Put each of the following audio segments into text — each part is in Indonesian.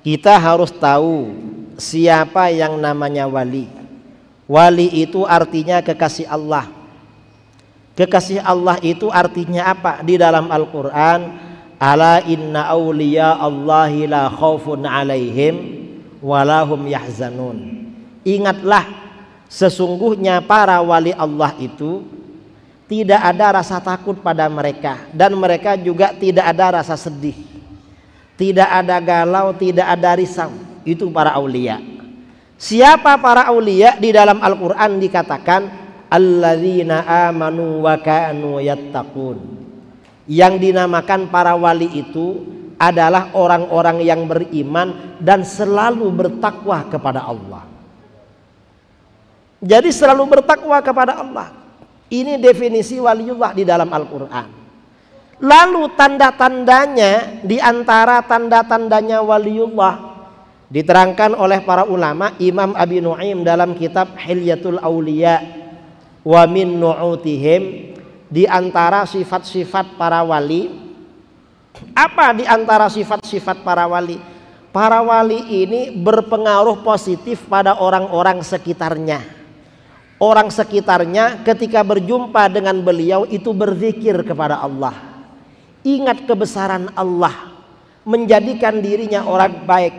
Kita harus tahu siapa yang namanya wali. Wali itu artinya kekasih Allah. Kekasih Allah itu artinya apa? Di dalam Al-Quran, ala inna awliya Allahi la khawfun alaihim walahum yahzanun. Ingatlah, sesungguhnya para wali Allah itu tidak ada rasa takut pada mereka, dan mereka juga tidak ada rasa sedih, tidak ada galau, tidak ada risau. Itu para aulia. Siapa para aulia? Di dalam Al-Quran dikatakan alladzina amanu wa kanu yattaqun. Yang dinamakan para wali itu adalah orang-orang yang beriman dan selalu bertakwa kepada Allah. Jadi selalu bertakwa kepada Allah. Ini definisi waliullah di dalam Al-Quran. Lalu tanda-tandanya, di antara tanda-tandanya waliullah diterangkan oleh para ulama. Imam Abi Nu'aim dalam kitab Hilyatul Auliya wa min nu'utihim, di antara sifat-sifat para wali. Apa di antara sifat-sifat para wali? Para wali ini berpengaruh positif pada orang-orang sekitarnya. Orang sekitarnya ketika berjumpa dengan beliau itu berzikir kepada Allah, ingat kebesaran Allah, menjadikan dirinya orang baik.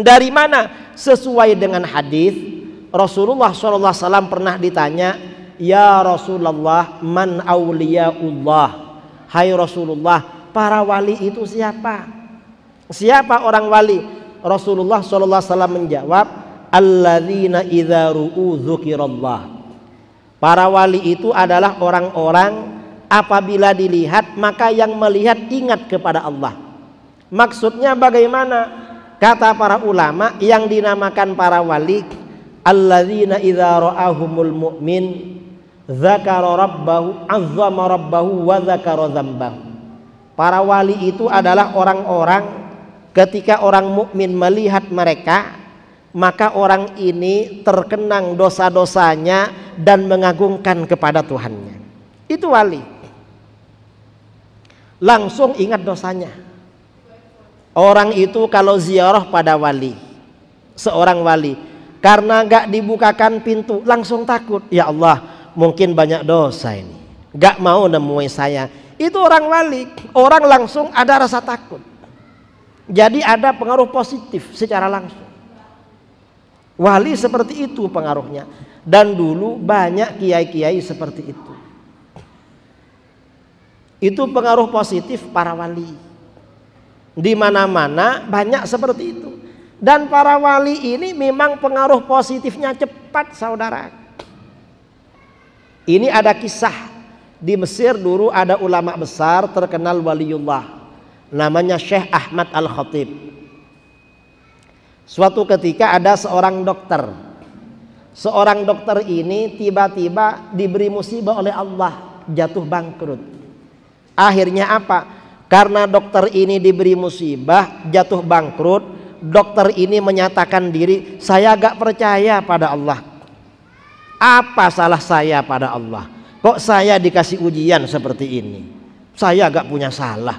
Dari mana? Sesuai dengan hadis Rasulullah SAW pernah ditanya, ya Rasulullah, man awliyaullah, hai Rasulullah, para wali itu siapa? Siapa orang wali? Rasulullah SAW menjawab, alladzina idza ru'u dzukirallah. Para wali itu adalah orang-orang apabila dilihat maka yang melihat ingat kepada Allah. Maksudnya bagaimana? Kata para ulama, yang dinamakan para wali alladzina idza ra'ahumul mu'min dzakara rabbahu, azzama rabbahu wa dzakara dzambahu. Para wali itu adalah orang-orang ketika orang mukmin melihat mereka, maka orang ini terkenang dosa-dosanya dan mengagungkan kepada Tuhannya. Itu wali. Langsung ingat dosanya. Orang itu kalau ziarah pada wali, seorang wali, karena gak dibukakan pintu, langsung takut. Ya Allah, mungkin banyak dosa ini, gak mau nemuin saya. Itu orang wali. Orang langsung ada rasa takut. Jadi ada pengaruh positif secara langsung. Wali seperti itu pengaruhnya. Dan dulu banyak kiai-kiai seperti itu. Itu pengaruh positif para wali. Di mana-mana banyak seperti itu. Dan para wali ini memang pengaruh positifnya cepat, saudara. Ini ada kisah. Di Mesir dulu ada ulama besar terkenal waliullah, namanya Syekh Ahmad Al-Khatib. Suatu ketika ada seorang dokter. Seorang dokter ini tiba-tiba diberi musibah oleh Allah, jatuh bangkrut. Akhirnya apa? Karena dokter ini diberi musibah, jatuh bangkrut, dokter ini menyatakan diri, saya gak percaya pada Allah. Apa salah saya pada Allah? Kok saya dikasih ujian seperti ini? Saya gak punya salah.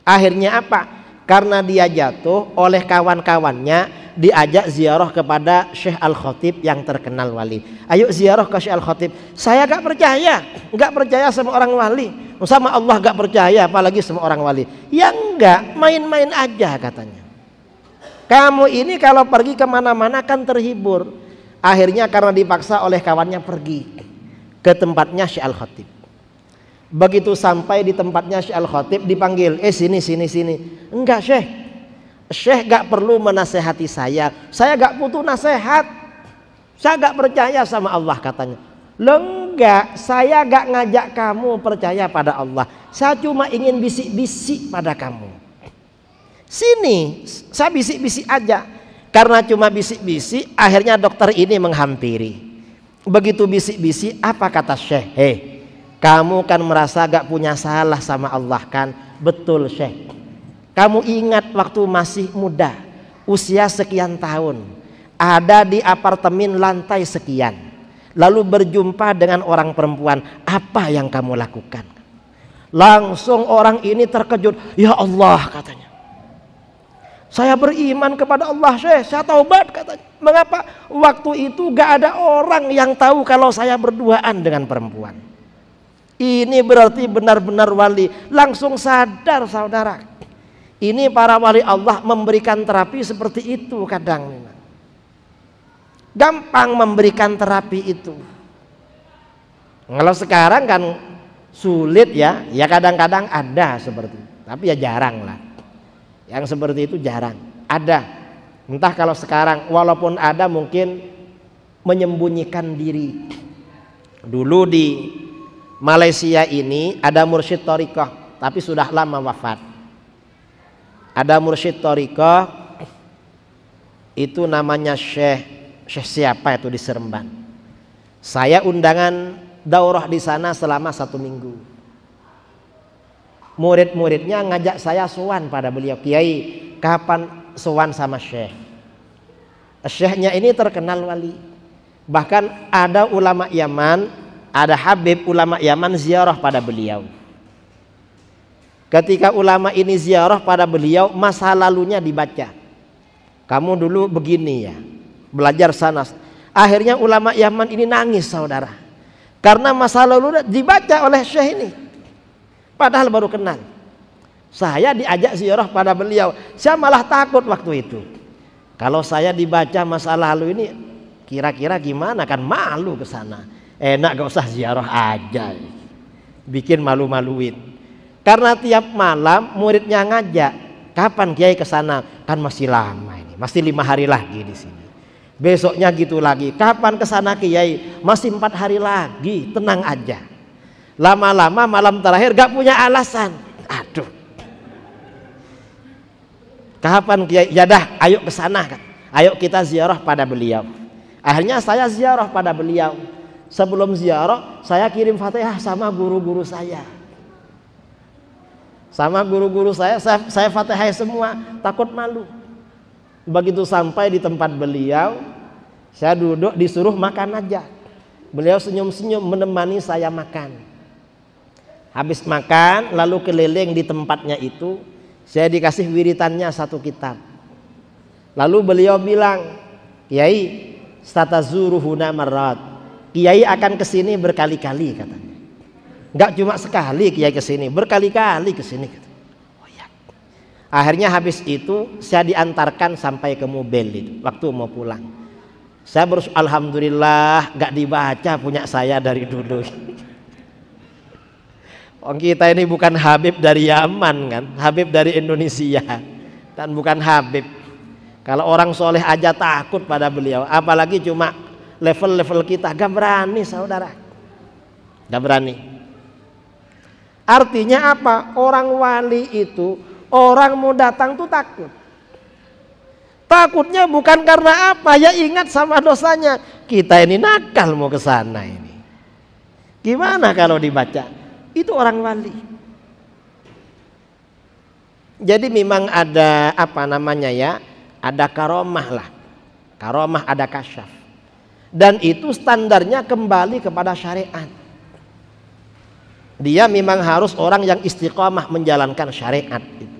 Akhirnya apa? Karena dia jatuh, oleh kawan-kawannya diajak ziarah kepada Syekh Al-Khatib yang terkenal wali. Ayo ziarah ke Syekh Al-Khatib. Saya gak percaya sama orang wali. Sama Allah gak percaya, apalagi sama orang wali. Ya enggak, main-main aja katanya. Kamu ini kalau pergi kemana-mana kan terhibur. Akhirnya karena dipaksa oleh kawannya pergi ke tempatnya Syekh Al-Khatib. Begitu sampai di tempatnya Syekh Al-Khatib dipanggil, sini. Enggak Syekh, Syekh gak perlu menasehati saya gak butuh nasihat, saya gak percaya sama Allah katanya. Enggak, saya gak ngajak kamu percaya pada Allah, saya cuma ingin bisik-bisik pada kamu. Sini, saya bisik-bisik aja. Karena cuma bisik-bisik, akhirnya dokter ini menghampiri. Begitu bisik-bisik, apa kata Syekh? Kamu kan merasa gak punya salah sama Allah kan? Betul Syekh. Kamu ingat waktu masih muda, usia sekian tahun, ada di apartemen lantai sekian, lalu berjumpa dengan orang perempuan, apa yang kamu lakukan? Langsung orang ini terkejut. Ya Allah katanya, Saya beriman kepada Allah, Syekh, saya taubat katanya. Mengapa? Waktu itu gak ada orang yang tahu kalau saya berduaan dengan perempuan. Ini berarti benar-benar wali. Langsung sadar saudara. Ini para wali Allah memberikan terapi seperti itu kadang memang. Gampang memberikan terapi itu. Kalau sekarang kan sulit ya. Ya kadang-kadang ada seperti itu. Tapi ya jarang lah. Yang seperti itu jarang. Ada. Entah kalau sekarang, walaupun ada mungkin menyembunyikan diri. Dulu di Malaysia ini ada mursyid thariqah, tapi sudah lama wafat. Ada mursyid thariqah, itu namanya Syekh siapa itu di Seremban. Saya undangan daurah di sana selama 1 minggu. Murid-muridnya ngajak saya sowan pada beliau, Kiai, kapan sowan sama Syekh? Syekhnya ini terkenal wali. Bahkan ada ulama Yaman, ada Habib ulama Yaman ziarah pada beliau. Ketika ulama ini ziarah pada beliau, masa lalunya dibaca. Kamu dulu begini ya, belajar sana. Akhirnya ulama Yaman ini nangis saudara, karena masa lalu dibaca oleh Syekh ini. Padahal baru kenal. Saya diajak ziarah pada beliau, saya malah takut waktu itu. Kalau saya dibaca masa lalu ini, kira-kira gimana, kan malu ke sana. Enak gak usah ziarah aja, bikin malu-maluin. Karena tiap malam muridnya ngajak, kapan Kiai ke sana? Kan masih lama ini, masih 5 hari lagi di sini. Besoknya gitu lagi, kapan ke sana Kiai? Masih 4 hari lagi, tenang aja. Lama-lama malam terakhir gak punya alasan. Aduh, kapan Kiai? Ya dah, ayo ke sana kan. Ayo kita ziarah pada beliau. Akhirnya saya ziarah pada beliau. Sebelum ziarah, saya kirim Fatihah sama guru-guru saya. Sama guru-guru saya Fatihah semua, takut malu. Begitu sampai di tempat beliau, saya duduk disuruh makan aja. Beliau senyum-senyum menemani saya makan. Habis makan, lalu keliling di tempatnya itu, saya dikasih wiritannya 1 kitab. Lalu beliau bilang, Kiai, statazuruhuna marrat. Kiai akan kesini berkali-kali katanya. Enggak cuma sekali Kiai kesini, berkali-kali kesini. Oh ya. Akhirnya habis itu saya diantarkan sampai ke mobil itu, waktu mau pulang. Saya bersyukur, alhamdulillah enggak dibaca punya saya dari dulu. Kita ini bukan Habib dari Yaman kan, Habib dari Indonesia, dan bukan Habib. Kalau orang soleh aja takut pada beliau, apalagi cuma level-level kita. Gak berani saudara, gak berani. Artinya apa? Orang wali itu, orang mau datang tuh takut. Takutnya bukan karena apa, ya ingat sama dosanya. Kita ini nakal mau ke sana ini. Gimana kalau dibaca? Itu orang wali. Jadi memang ada apa namanya ya, ada karomah lah. Karomah, ada kasyaf. Dan itu standarnya kembali kepada syariat. Dia memang harus orang yang istiqomah menjalankan syariat itu.